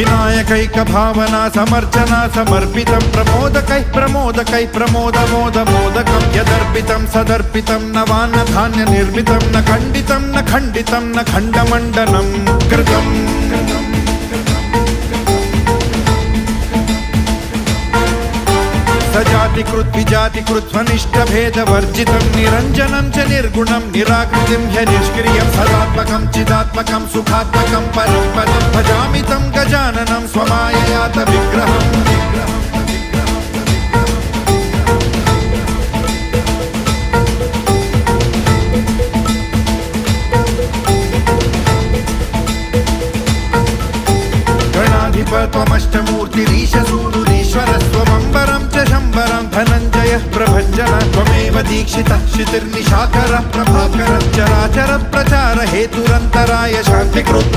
विनायकैक भावना समर्चना समर्पितं प्रमोदकै प्रमोदकै प्रमोदमोदमोदकं यदर्पितं सदर्पितं नवान्न धान्य निर्मितं न खण्डितं न खण्डितं न खण्डमण्डनं कृतम् सजातिकृत विजातिकृत स्वनिष्ठभेदवर्जितं निरञ्जनं च निर्गुणं निराकृतिं ह्य निष्क्रियं सदात्मकं चिदात्मकं सुखात्मकं परं पदं भजामि तं गजाननं स्वमाययात विग्रहम् त्वमष्टमूर्तिरीशसूनुरीश्वरस्त्वमम्बरं च शम्बरं धनञ्जयः प्रभञ्जन त्वमेव दीक्षितः क्षितिर्निशाकरः प्रभाकरः चराचर प्रचार हेतुरन्तराय शान्तिकृत्